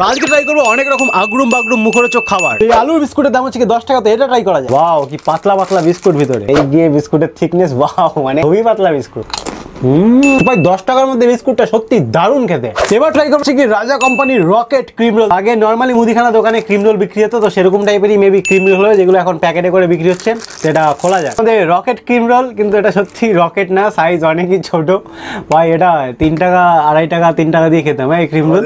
আজকে ট্রাই করবো অনেক রকম আগরুম বাগরুম মুখরোচক খাবার। এই আলুর বিস্কুটের দাম হচ্ছে কি 10 টাকা, তো এটা ট্রাই করা যায়। ওয়াও, কি পাতলা পাতলা বিস্কুট ভিতরে, এই গিয়ে বিস্কুটের থিকনেস, ওয়াও মানে খুবই পাতলা বিস্কুট। ভাই 10 টাকার মধ্যে বিস্কুটটা সত্যি দারুণ খেতে। এবার ট্রাই করছি কি রাজা কোম্পানির রকেট ক্রিম রোল। আগে নর্মালি মুদিখানা দোকানে ক্রিম রোল বিক্রি হতো, তো সেরকম টাইপেরই মেবি ক্রিম রোল হলো, যেগুলো এখন প্যাকেটে করে বিক্রি হচ্ছে, সেটা খোলা যায়। আমাদের রকেট ক্রিম রোল, কিন্তু এটা সত্যি রকেট না, সাইজ অনেকই ছোট। ভাই এটা 3 টাকা 2.5 টাকা 3 টাকা দিয়ে খেতাম এই ক্রিম রোল।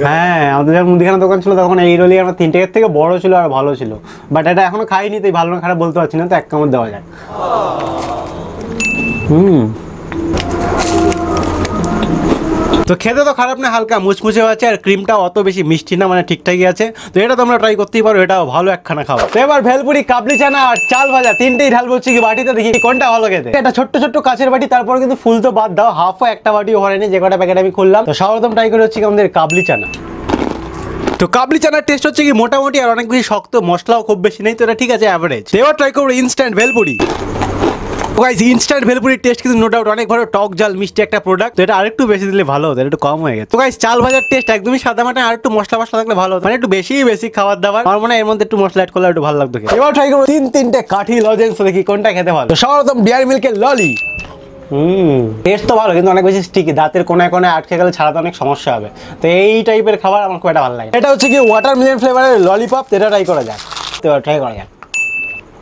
হ্যাঁ, আমাদের যখন মুদিখানা দোকান ছিল তখন এই রোলই আমরা 3 টাকার থেকে বড় ছিল আর ভালো ছিল। বাট এটা এখনো খাইনি, তাই ভালো না খারাপ বলতে পারছি না, তো 1 কামড় দেওয়া যায়। তো খেতে তো খারাপ না, হালকা মুচমুচে আছে, আর ক্রিমটা অত বেশি মিষ্টি না, মানে ঠিকঠাকই আছে। তো এটা তোমরা ট্রাই করতেই পারো, এটাও ভালো একখানা খাওয়া। তো এবার ভেলপুরি, কাবলি চানা আর চাল ভাজা তিনটেই ঢাল বলছি কি বাটিতে, দেখি কোনটা ভালো খেতে। এটা ছোট্ট ছোট্ট কাচের বাটি, তারপর কিন্তু ফুল তো বাদ দাও, হাফও একটা বাটিও ভরেনি, যে কটা প্যাকেট আমি খুললাম। তো সর্বপ্রথম ট্রাই করে হচ্ছে কি আমাদের কাবলি চানা। তো কাবলি চানার টেস্ট হচ্ছে কি মোটামুটি, আর অনেক বেশি শক্ত, মশলাও খুব বেশি নেই, তো এটা ঠিক আছে, অ্যাভারেজ। এবার ট্রাই করবো ইনস্ট্যান্ট ভেলপুরি। গাইস, ইনস্ট্যান্ট ভেলপুরির টেস্ট কিন্তু নো ডাউট অনেক ভালো, টক ঝাল মিষ্টি একটা প্রোডাক্ট। তো এটা আরেকটু বেশি দিলে ভালো হতো, একটু কম হয়ে গেছে। তো গাইস, চাল ভাজার টেস্ট একদমই সাদা মাটা, আর একটু মশলা থাকলে ভালো হতো, মানে একটু বেশি খাবার দাবার। আমার মনে হয় এর মধ্যে একটু মশলা অ্যাড করলে একটু ভালো লাগতো খেতে। এবার ট্রাই করবো তিনটে কাঠি লজেন্স, দেখি কোনটা খেতে ভালো। তো সর্বপ্রথম ডিয়ারি মিল্কের ললি। টেস্ট তো ভালো, কিন্তু অনেক বেশি স্টিকি, দাঁতের কোনায় কোনায় আটকে গেলে ছাড়াতে অনেক সমস্যা হবে। তো এই টাইপের খাবার আমার খুব একটা ভালো লাগে। এটা হচ্ছে কি ওয়াটারমেলন ফ্লেভারের ললিপপ, এটা ট্রাই করা যাক। তো ট্রাই করা যাক।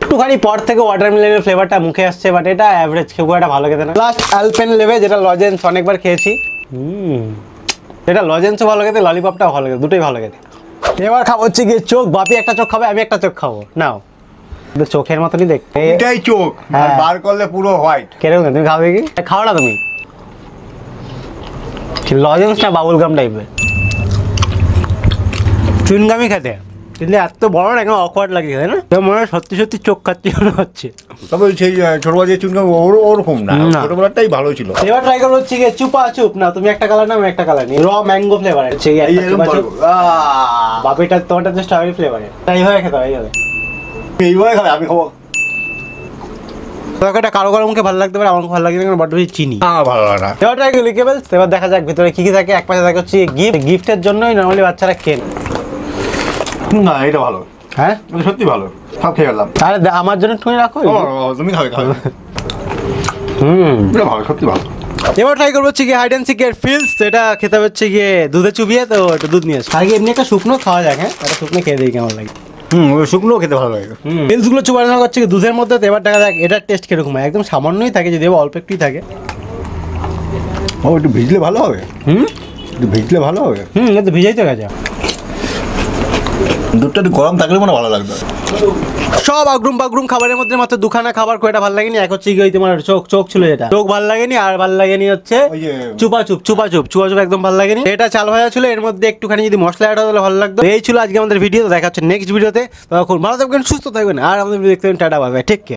একটুখানি পর থেকে ওয়াটারমেলনের ফ্লেভারটা মুখে আসছে, বাট এটা অ্যাভারেজ, খুব একটা ভালো খেতে না। লাস্ট অ্যালপেন লেভে, যেটা লজেন্স, অনেকবার খেয়েছি। এটা লজেন্সও ভালো খেতে, ললিপপটাও ভালো খেতে, দুটোই ভালো খেতে। এবার খাবো হচ্ছে গিয়ে চোখ। বাপি একটা চোখ খাবে, আমি একটা চোখ খাবো। নাও, চোখের মতনই দেখতে, এটাই চোখ, বার করলে পুরো হোয়াইট। কেরকম তুমি খাবে কি? খাও না তুমি, লজেন্স না বাবুল গাম টাইপের, চুইনগামই খেতে, কিন্তু এত বড় না, একদম অকওয়ার্ড লাগে, তাই না? তো মনে হয় সত্যি সত্যি চোখ খাচ্ছি মনে হচ্ছে। তবে সেই ছোটবেলা যে চুনকাম ওরকম না, ছোটবেলাটাই ভালো ছিল। এবার ট্রাই করবো হচ্ছে গিয়ে চুপা চুপ। না, তুমি একটা কালার না, আমি একটা কালার নিই, র ম্যাঙ্গো ফ্লেভার হচ্ছে বাপিটা, তোমারটা তো স্ট্রবেরি ফ্লেভারের। এইভাবে খেতে হয়, এইভাবে খাবে, আমি খাবো। তরকারিটা কারো কারো মুখে ভালো লাগতে পারে, আমার ভালো লাগে না, বাট বেশি চিনি ভালো লাগে না। এবার ট্রাই করি লিকেবলস। এবার দেখা যাক ভিতরে কি কি থাকে। এক পাশে থাকে হচ্ছে গিফটের জন্যই নর্মালি বাচ্চারা কেন। না, এটা ভালো। হ্যাঁ, সত্যি ভালো, সব খেয়ে গেলাম। আরে আমার জন্য তুমি রাখো, তুমি খাবে। এটা ভালো, সত্যি ভালো। এবার ট্রাই করবো হচ্ছে গিয়ে হাইড অ্যান্ড সিকের ফিলস। এটা খেতে হচ্ছে গিয়ে দুধে চুবিয়ে, তো একটু দুধ নিয়ে আসে। আগে এমনি একটা শুকনো খাওয়া যায়, হ্যাঁ একটা শুকনো খেয়ে দিই কেমন লাগে। শুকনো খেতে ভালো লাগে। ফিলস গুলো চুবানো হচ্ছে দুধের মধ্যে। তো এবার দেখা যাক এটার টেস্ট কিরকম হয়। একদম সামান্যই থাকে, যদি অল্প একটুই থাকে। ও, একটু ভিজলে ভালো হবে। একটু ভিজলে ভালো হবে। এটা ভিজাই তো গেছে। দুধটা একটু গরম থাকলে মনে ভালো লাগবে। সব আগরুম বাগরুম খাবারের মধ্যে মাত্র দুখানা খাবার খুব একটা ভালো লাগেনি। এক হচ্ছে কি তোমার চোখ ছিল, যেটা চোখ ভালো লাগেনি, আর ভালো লাগেনি হচ্ছে চুপা চুপ একদম ভালো লাগেনি। এটা চাল ভাজা ছিল, এর মধ্যে একটুখানি যদি মশলা অ্যাড হলে ভালো লাগতো। এই ছিল আজকে আমাদের ভিডিও। দেখা হচ্ছে নেক্সট ভিডিওতে। তখন ভালো থাকবেন, সুস্থ থাকবেন, আর আমাদের ভিডিও দেখতে tata, bye bye, take care.